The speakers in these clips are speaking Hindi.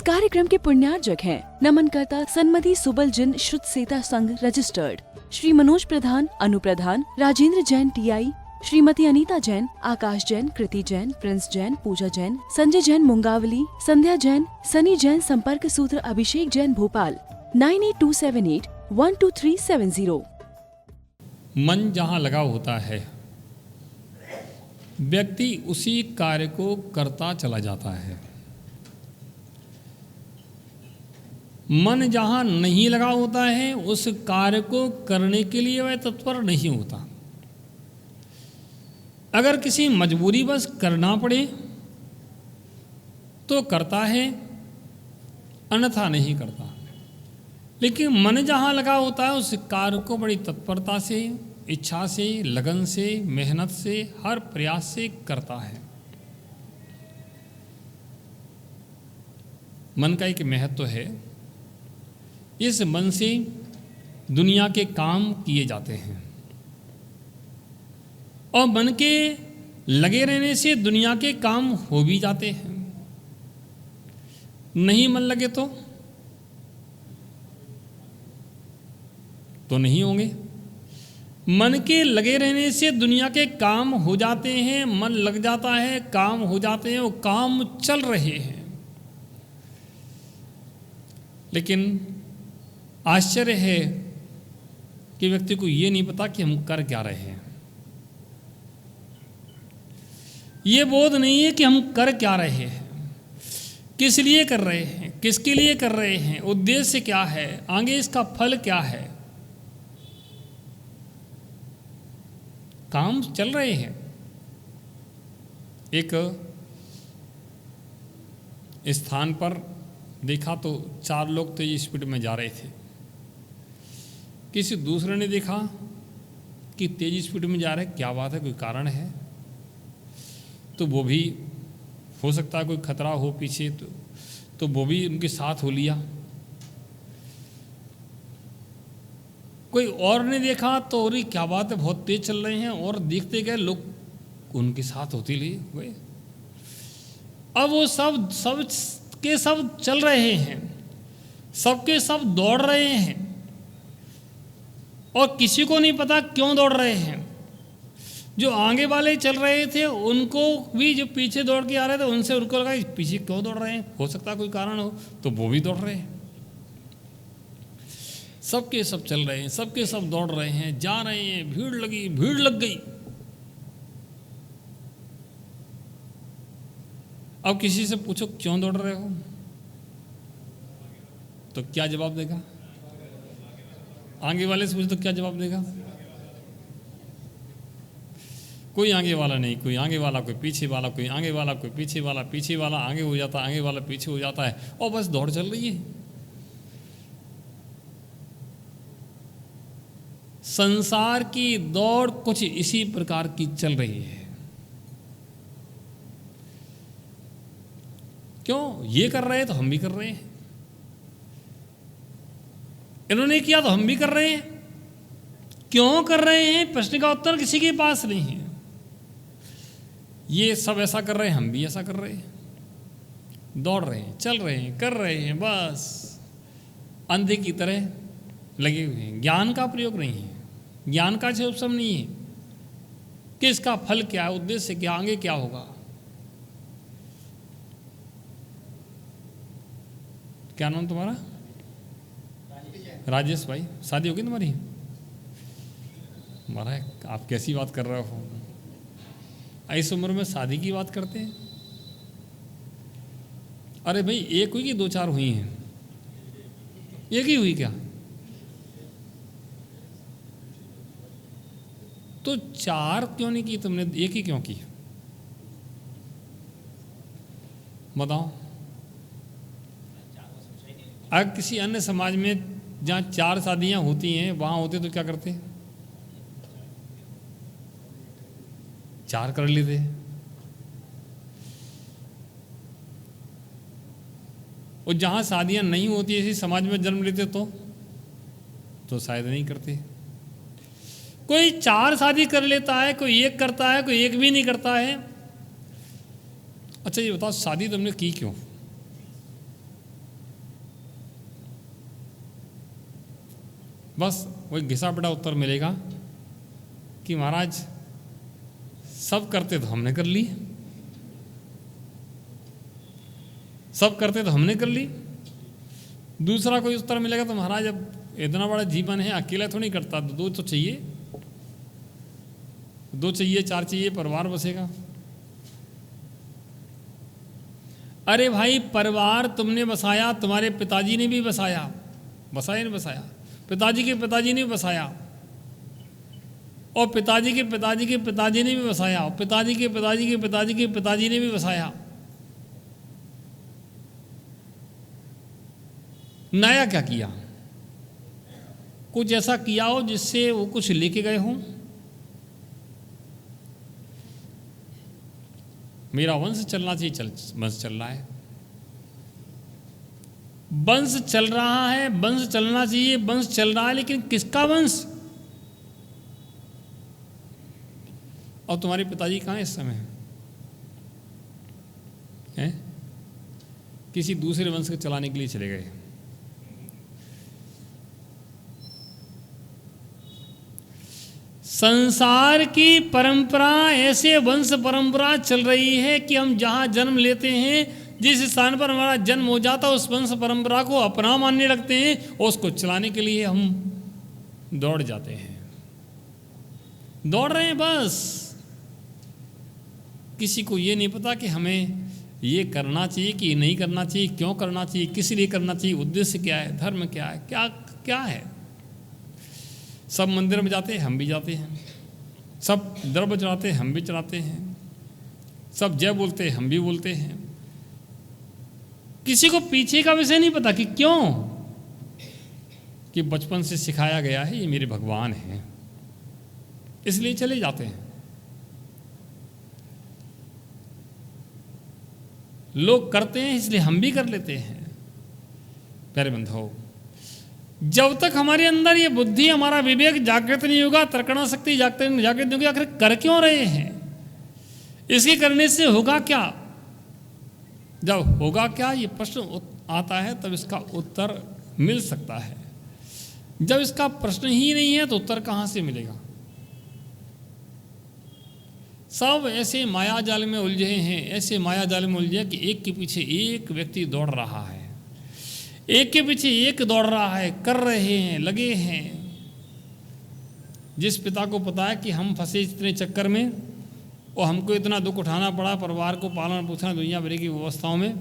कार्यक्रम के पुण्यार्जक हैं नमनकर्ता सन्मति सुबल जिन श्रुत सेता संघ रजिस्टर्ड, श्री मनोज प्रधान, अनुप्रधान, राजेंद्र जैन TI, श्रीमती अनीता जैन, आकाश जैन, कृति जैन, प्रिंस जैन, पूजा जैन, संजय जैन मुंगावली, संध्या जैन, सनी जैन, संपर्क सूत्र अभिषेक जैन भोपाल 9827812370। मन जहाँ लगा होता है व्यक्ति उसी कार्य को करता चला जाता है। मन जहाँ नहीं लगा होता है उस कार्य को करने के लिए वह तत्पर नहीं होता। अगर किसी मजबूरीवश करना पड़े तो करता है, अन्यथा नहीं करता। लेकिन मन जहाँ लगा होता है उस कार्य को बड़ी तत्परता से, इच्छा से, लगन से, मेहनत से, हर प्रयास से करता है। मन का एक महत्व है। इस मन से दुनिया के काम किए जाते हैं और मन के लगे रहने से दुनिया के काम हो भी जाते हैं। नहीं मन लगे तो नहीं होंगे। मन के लगे रहने से दुनिया के काम हो जाते हैं, मन लग जाता है, काम हो जाते हैं, वो काम चल रहे हैं। लेकिन आश्चर्य है कि व्यक्ति को ये नहीं पता कि हम कर क्या रहे हैं। ये बोध नहीं है कि हम कर क्या रहे हैं, किस लिए कर रहे हैं, किसके लिए कर रहे हैं, उद्देश्य क्या है, आगे इसका फल क्या है। काम चल रहे हैं। एक स्थान पर देखा तो 4 लोग तेज स्पीड में जा रहे थे। किसी दूसरे ने देखा कि तेज स्पीड में जा रहे, क्या बात है, कोई कारण है, तो वो भी हो सकता है कोई खतरा हो पीछे, तो वो भी उनके साथ हो लिया। कोई और ने देखा तो अरे क्या बात है, बहुत तेज चल रहे हैं, और देखते गए लोग उनके साथ होते गए। अब वो सब के सब चल रहे हैं, सबके सब दौड़ रहे हैं और किसी को नहीं पता क्यों दौड़ रहे हैं। जो आगे वाले चल रहे थे उनको भी जो पीछे दौड़ के आ रहे थे उनसे उनको लगा पीछे क्यों दौड़ रहे हैं, हो सकता है कोई कारण हो, तो वो भी दौड़ रहे हैं। सबके सब चल रहे हैं, सबके सब दौड़ रहे हैं, जा रहे हैं, भीड़ लगी, भीड़ लग गई। अब किसी से पूछो क्यों दौड़ रहे हो, तो क्या जवाब देगा? आगे वाले से पूछो तो क्या जवाब देगा? कोई आगे वाला नहीं, कोई आगे वाला, कोई पीछे वाला, कोई आगे वाला, कोई पीछे वाला, पीछे वाला आगे हो जाता है, आगे वाला पीछे हो जाता है, और बस दौड़ चल रही है। संसार की दौड़ कुछ इसी प्रकार की चल रही है। क्यों? ये कर रहे हैं तो हम भी कर रहे हैं, इन्होंने किया तो हम भी कर रहे हैं। क्यों कर रहे हैं, प्रश्न का उत्तर किसी के पास नहीं है। ये सब ऐसा कर रहे हैं, हम भी ऐसा कर रहे हैं, दौड़ रहे हैं, चल रहे हैं, कर रहे हैं, बस अंधे की तरह लगे हुए हैं। ज्ञान का प्रयोग नहीं है, ज्ञान का उपशम नहीं है कि इसका फल क्या है, उद्देश्य क्या, आगे क्या होगा। क्या नाम तुम्हारा? राजेश भाई। शादी होगी तुम्हारी? महाराज आप कैसी बात कर रहे हो, इस उम्र में शादी की बात करते हैं? अरे भाई एक हुई कि 2-4 हुई हैं? एक ही हुई क्या? तो 4 क्यों नहीं की तुमने, एक ही क्यों की? बताओ। अगर किसी अन्य समाज में जहाँ 4 शादियां होती हैं वहां होते तो क्या करते? 4 कर लेते। और जहाँ शादियाँ नहीं होती ऐसी समाज में जन्म लेते तो शायद नहीं करते। कोई 4 शादी कर लेता है, कोई 1 करता है, कोई 1 भी नहीं करता है। अच्छा ये बताओ शादी तुमने की क्यों? बस वही घिसा पिटा उत्तर मिलेगा कि महाराज सब करते तो हमने कर ली, सब करते तो हमने कर ली। दूसरा कोई उत्तर मिलेगा तो महाराज अब इतना बड़ा जीवन है, अकेला तो नहीं करता, दो तो चाहिए, दो चाहिए, चार चाहिए, परिवार बसेगा। अरे भाई परिवार तुमने बसाया, तुम्हारे पिताजी ने भी बसाया, बसाया नहीं बसाया, पिताजी के पिताजी ने भी बसाया, और पिताजी के पिताजी के पिताजी ने भी बसाया, और पिताजी के पिताजी के पिताजी के पिताजी ने भी बसाया। नया क्या किया? कुछ ऐसा किया हो जिससे वो कुछ लेके गए हों। मेरा वंश चलना चाहिए, वंश चल रहा है, वंश चल रहा है, वंश चलना चाहिए, वंश चल रहा है, लेकिन किसका वंश? और तुम्हारे पिताजी कहाँ हैं इस समय? हैं? किसी दूसरे वंश को चलाने के लिए चले गए। संसार की परंपरा ऐसे वंश परंपरा चल रही है कि हम जहां जन्म लेते हैं, जिस स्थान पर हमारा जन्म हो जाता है, उस वंश परंपरा को अपना मानने लगते हैं और उसको चलाने के लिए हम दौड़ जाते हैं, दौड़ रहे हैं। बस किसी को ये नहीं पता कि हमें ये करना चाहिए कि नहीं करना चाहिए, क्यों करना चाहिए, किस लिए करना चाहिए, उद्देश्य क्या है, धर्म क्या है, क्या क्या है। सब मंदिर में जाते हैं, हम भी जाते हैं, सब द्रव्य चढ़ाते हैं, हम भी चढ़ाते हैं, सब जय बोलते हैं, हम भी बोलते हैं। किसी को पीछे का विषय नहीं पता कि क्यों, कि बचपन से सिखाया गया है ये मेरे भगवान हैं, इसलिए चले जाते हैं। लोग करते हैं इसलिए हम भी कर लेते हैं। प्यारे बंधुओं, जब तक हमारे अंदर ये बुद्धि, हमारा विवेक जागृत नहीं होगा, तर्कणा शक्ति जागृत नहीं होगी, आखिर कर क्यों रहे हैं, इसके करने से होगा क्या? जब होगा क्या ये प्रश्न आता है तब इसका उत्तर मिल सकता है। जब इसका प्रश्न ही नहीं है तो उत्तर कहाँ से मिलेगा? सब ऐसे माया जाल में उलझे हैं, ऐसे माया जाल में उलझे कि एक के पीछे एक व्यक्ति दौड़ रहा है, एक के पीछे एक दौड़ रहा है, कर रहे हैं, लगे हैं। जिस पिता को पता है कि हम फंसे इतने चक्कर में और हमको इतना दुख उठाना पड़ा, परिवार को पालना पोषण दुनिया भर की व्यवस्थाओं में,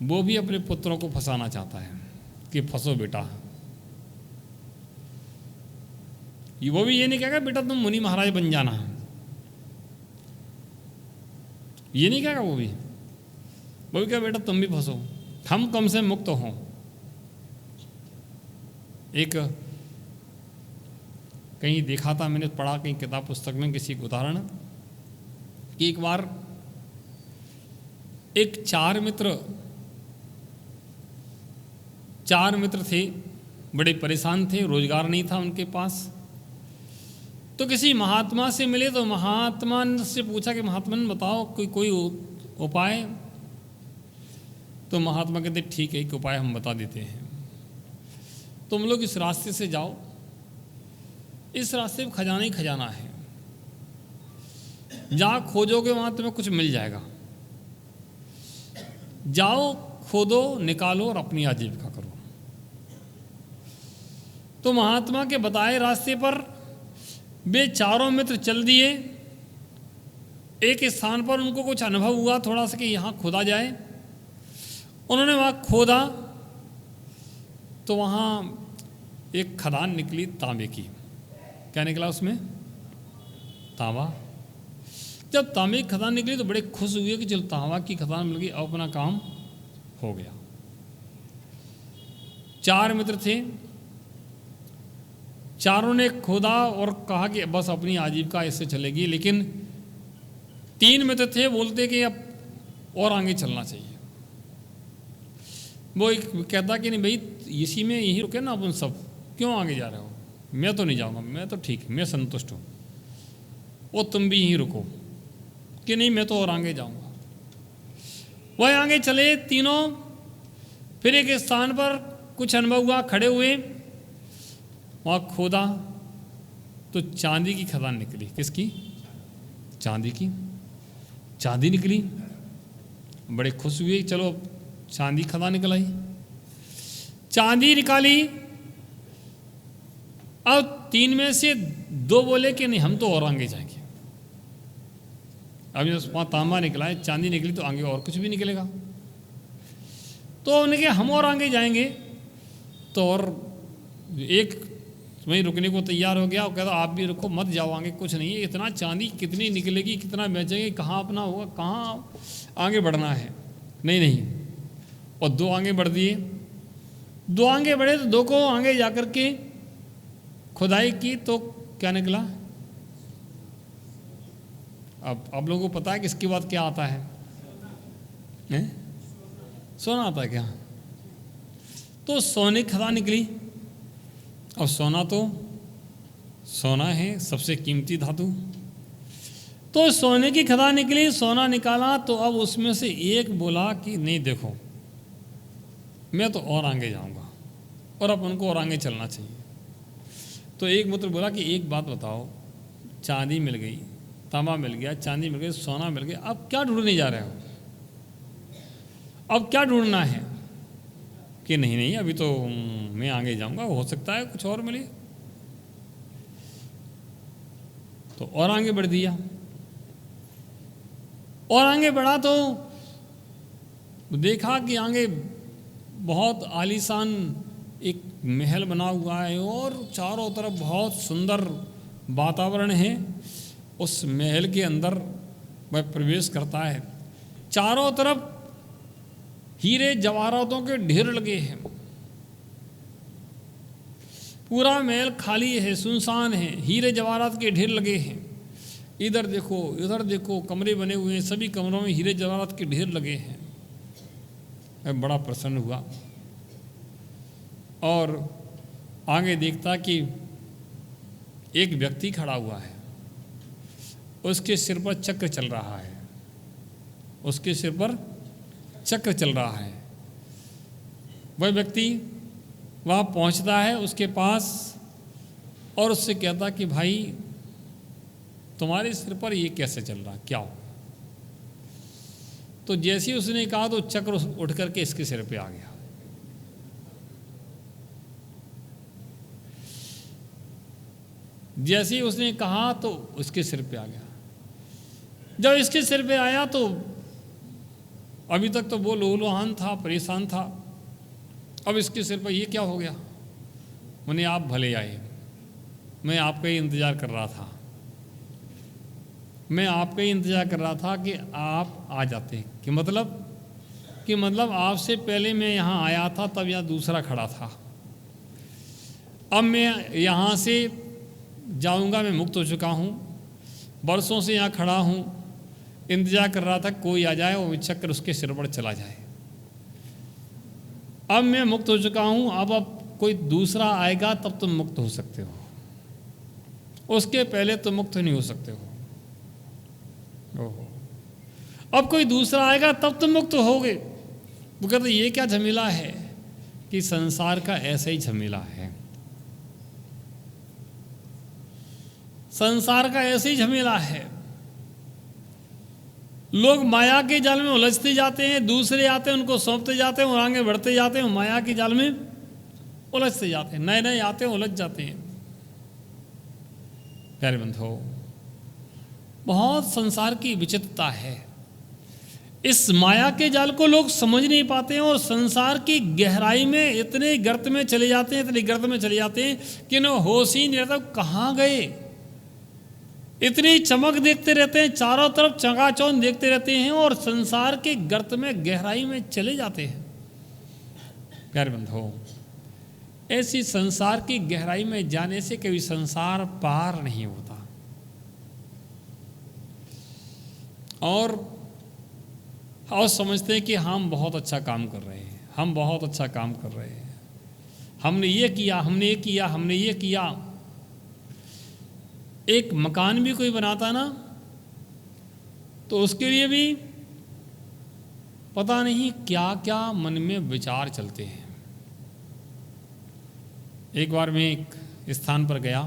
वो भी अपने पुत्रों को फंसाना चाहता है कि फंसो बेटा। वो भी ये नहीं कहेगा बेटा तुम मुनि महाराज बन जाना, ये नहीं कहेगा। वो भी क्या बेटा तुम भी फंसो, हम कम से मुक्त हों। एक कहीं देखा था मैंने, पढ़ा कहीं किताब पुस्तक में किसी का उदाहरण कि एक बार एक चार मित्र थे, बड़े परेशान थे, रोजगार नहीं था उनके पास। तो किसी महात्मा से मिले तो महात्मा से पूछा कि महात्मा ने बताओ कोई उपाय। तो महात्मा कहते ठीक है, एक उपाय हम बता देते हैं, तुम लोग इस रास्ते से जाओ, इस रास्ते में खजाना ही खजाना है, जहाँ खोजोगे वहाँ तुम्हें कुछ मिल जाएगा, जाओ खोदो निकालो और अपनी आजीविका करो। तो महात्मा के बताए रास्ते पर वे चारों मित्र चल दिए। एक स्थान पर उनको कुछ अनुभव हुआ थोड़ा सा कि यहाँ खोदा जाए। उन्होंने वहाँ खोदा तो वहाँ एक खदान निकली तांबे की। क्या निकला उसमें? तांबा। जब तांबे की खदान निकली तो बड़े खुश हुए कि चलो तांबा की खदान मिल गई, अब अपना काम हो गया। चार मित्र थे, चारों ने खोदा और कहा कि बस अपनी आजीविका इससे चलेगी। लेकिन तीन मित्र थे, बोलते कि अब और आगे चलना चाहिए। वो एक कहता कि नहीं भाई इसी में यही रुके ना अपन सब, क्यों आगे जा रहे हो? मैं तो नहीं जाऊंगा, मैं तो ठीक, मैं संतुष्ट हूँ, वो तुम भी यहीं रुको। कि नहीं मैं तो और आगे जाऊंगा। वह आगे चले तीनों। फिर एक स्थान पर कुछ अनुभव हुआ, खड़े हुए। वहाँ खोदा तो चांदी की खदान निकली। किसकी? चांदी की। चांदी निकली, बड़े खुश हुए, चलो चांदी खदान निकल आई। चांदी निकाली, अब 3 में से 2 बोले कि नहीं हम तो और आगे जाएंगे। अब वहाँ तांबा निकला है, चांदी निकली तो आगे और कुछ भी निकलेगा। तो उन्हें कि हम और आगे जाएंगे। तो और एक वहीं रुकने को तैयार हो गया और कहता आप भी रुको, मत जाओ आगे, कुछ नहीं है, इतना चांदी कितनी निकलेगी, कितना बेचेंगे, कहाँ अपना होगा, कहाँ आगे बढ़ना है। नहीं नहीं, और 2 आगे बढ़ दिए। 2 आगे बढ़े तो 2 को आगे जाकर के खुदाई की तो क्या निकला? अब आप लोगों को पता है कि इसके बाद क्या आता है? सोना आता है क्या? तो सोने की खदान निकली। और सोना तो सोना है, सबसे कीमती धातु। तो सोने की खदान निकली, सोना निकाला। तो अब उसमें से एक बोला कि नहीं देखो, मैं तो और आगे जाऊंगा और अपन को और आगे चलना चाहिए। तो एक मित्र बोला कि एक बात बताओ, चांदी मिल गई, तांबा मिल गया, चांदी मिल गई, सोना मिल गया, अब क्या ढूंढने जा रहे हो? अब क्या ढूंढना है? कि नहीं नहीं, अभी तो मैं आगे जाऊंगा, हो सकता है कुछ और मिले। तो और आगे बढ़ दिया। और आगे बढ़ा तो देखा कि आगे बहुत आलीशान एक महल बना हुआ है और चारों तरफ बहुत सुंदर वातावरण है। उस महल के अंदर वह प्रवेश करता है, चारों तरफ हीरे जवाहरातों के ढेर लगे हैं। पूरा महल खाली है, सुनसान है, हीरे जवाहरात के ढेर लगे हैं। इधर देखो उधर देखो, कमरे बने हुए हैं, सभी कमरों में हीरे जवाहरात के ढेर लगे हैं। मैं बड़ा प्रसन्न हुआ और आगे देखता कि एक व्यक्ति खड़ा हुआ है, उसके सिर पर चक्र चल रहा है, उसके सिर पर चक्र चल रहा है। वह व्यक्ति वहाँ पहुँचता है उसके पास और उससे कहता कि भाई तुम्हारे सिर पर ये कैसे चल रहा, क्या हो? तो जैसे ही उसने कहा तो चक्र उठ करके इसके सिर पे आ गया। जैसे ही उसने कहा तो उसके सिर पे आ गया। जब इसके सिर पे आया तो अभी तक तो वो लोलुहान था, परेशान था। अब इसके सिर पर ये क्या हो गया? मैंने आप भले आए, मैं आपका ही इंतज़ार कर रहा था, मैं आपका ही इंतज़ार कर रहा था कि आप आ जाते। कि मतलब आपसे पहले मैं यहाँ आया था, तब यहाँ दूसरा खड़ा था। अब मैं यहाँ से जाऊँगा, मैं मुक्त हो चुका हूँ, बरसों से यहाँ खड़ा हूँ, इंतज़ार कर रहा था कोई आ जाए और चक्कर उसके सिर पर चला जाए। अब मैं मुक्त हो चुका हूँ, अब कोई दूसरा आएगा तब तुम मुक्त हो सकते हो, उसके पहले तुम मुक्त नहीं हो सकते हो। अब कोई दूसरा आएगा तब तुम मुक्त होगे। वो कहते ये क्या झमेला है? कि संसार का ऐसा ही झमेला है, संसार का ऐसे ही झमेला है। लोग माया के जाल में उलझते जाते हैं, दूसरे आते हैं उनको सौंपते जाते हैं और आगे बढ़ते जाते हैं, माया के जाल में उलझते जाते हैं। नए नए आते हैं, उलझ जाते हैं। प्यारे बंधुओं, बहुत संसार की विचित्रता है। इस माया के जाल को लोग समझ नहीं पाते हैं और संसार की गहराई में इतने गर्त में चले जाते हैं, इतने गर्त में चले जाते हैं कि न होश ही नहीं रहता कहाँ गए। इतनी चमक देखते रहते हैं, चारों तरफ चकाचौंध देखते रहते हैं और संसार के गर्त में गहराई में चले जाते हैं। प्यारे बंधुओं, ऐसी संसार की गहराई में जाने से कभी संसार पार नहीं होता। और समझते हैं कि हम बहुत अच्छा काम कर रहे हैं, हम बहुत अच्छा काम कर रहे हैं, हमने ये किया, हमने ये किया, हमने ये किया। एक मकान भी कोई बनाता ना तो उसके लिए भी पता नहीं क्या क्या मन में विचार चलते हैं। एक बार मैं एक स्थान पर गया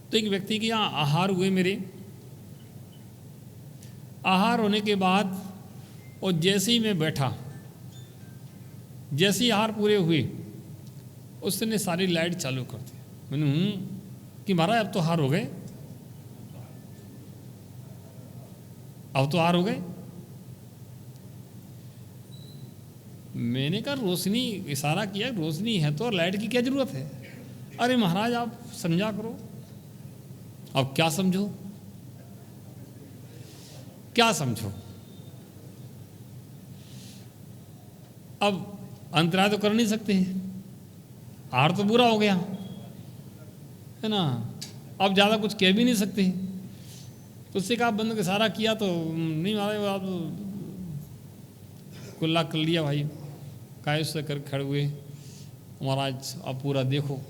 तो एक व्यक्ति के यहाँ आहार हुए मेरे। आहार होने के बाद और जैसे ही मैं बैठा, जैसे ही आहार पूरे हुए उसने सारी लाइट चालू कर दी। मैंने कि महाराज अब तो आहार हो गए, अब तो आहार हो गए। मैंने कहा रोशनी, इशारा किया रोशनी है तो और लाइट की क्या जरूरत है। अरे महाराज आप समझा करो। अब क्या समझो, क्या समझो। अब अंतराय तो कर नहीं सकते, आहार तो बुरा हो गया है ना। अब ज़्यादा कुछ कह भी नहीं सकते। तो उससे कहा बंद का इशारा किया तो नहीं महाराज आप कुल्ला कर लिया भाई, काय से कर खड़े हुए। महाराज अब पूरा देखो।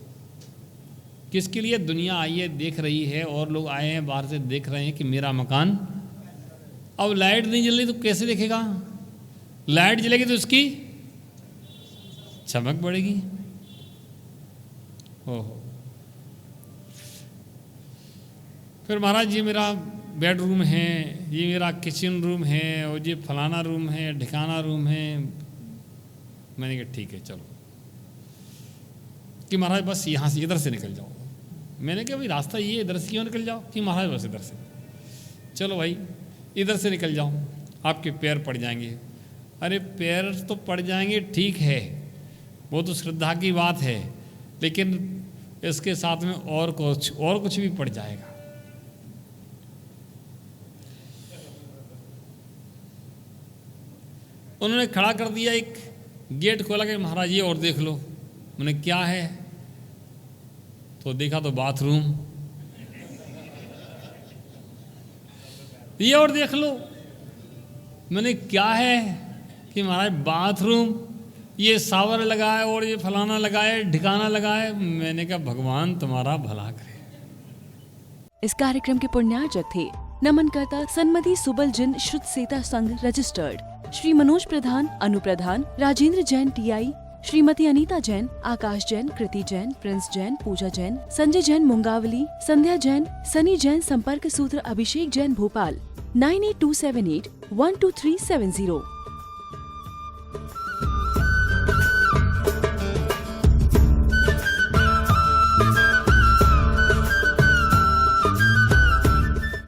किसके लिए दुनिया आई है, देख रही है, और लोग आए हैं बाहर से देख रहे हैं कि मेरा मकान। अब लाइट नहीं जल रही तो कैसे देखेगा। लाइट जलेगी तो उसकी चमक बढ़ेगी। ओहो। फिर महाराज ये मेरा बेडरूम है, ये मेरा किचन रूम है, और ये फलाना रूम है, ढिकाना रूम है। मैंने कहा ठीक है चलो, कि महाराज बस यहाँ से इधर से निकल जाओ। मैंने कहा भाई रास्ता ये, इधर से क्यों निकल जाओ। कि महाराज बस इधर से, चलो भाई इधर से निकल जाओ, आपके पैर पड़ जाएंगे। अरे पैर तो पड़ जाएंगे ठीक है, वो तो श्रद्धा की बात है, लेकिन इसके साथ में और कुछ भी पड़ जाएगा। उन्होंने खड़ा कर दिया, एक गेट खोला कि महाराज ये और देख लो। मैंने क्या है, तो देखा तो बाथरूम। ये और देख लो। मैंने क्या है, कि महाराज बाथरूम, ये सावर लगाए और ये फलाना लगाए, ढिकाना लगाए। मैंने कहा भगवान तुम्हारा भला करे। इस कार्यक्रम के पुण्यार्चक थे नमनकर्ता सन्मति सुबल जिन शुद्ध सेता संघ रजिस्टर्ड श्री मनोज प्रधान, अनुप्रधान राजेंद्र जैन टीआई, श्रीमती अनीता जैन, आकाश जैन, कृति जैन, प्रिंस जैन, पूजा जैन, संजय जैन मुंगावली, संध्या जैन, सनी जैन। संपर्क सूत्र अभिषेक जैन भोपाल 9827812370।